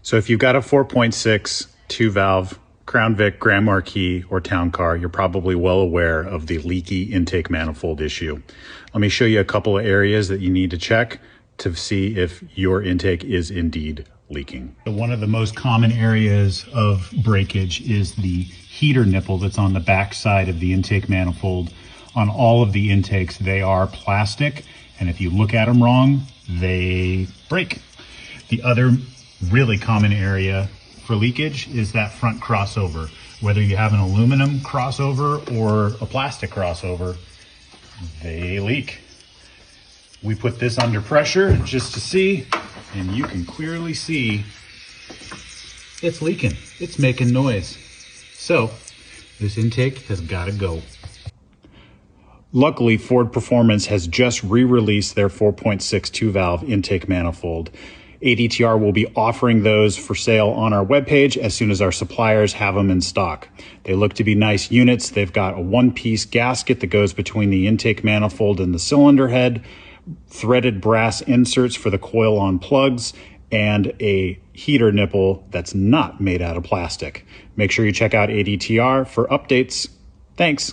So if you've got a 4.6 two-valve Crown Vic, Grand Marquis, or Town Car, you're probably well aware of the leaky intake manifold issue. Let me show you a couple of areas that you need to check to see if your intake is indeed leaking. One of the most common areas of breakage is the heater nipple that's on the back side of the intake manifold. On all of the intakes, they are plastic, and if you look at them wrong, they break. The other really common area for leakage is that front crossover. Whether you have an aluminum crossover or a plastic crossover, they leak. We put this under pressure just to see, and you can clearly see it's leaking. It's making noise. So this intake has got to go. Luckily, Ford Performance has just re-released their 4.6 two-valve intake manifold. ADTR will be offering those for sale on our webpage as soon as our suppliers have them in stock. They look to be nice units. They've got a one-piece gasket that goes between the intake manifold and the cylinder head, threaded brass inserts for the coil-on plugs, and a heater nipple that's not made out of plastic. Make sure you check out ADTR for updates. Thanks.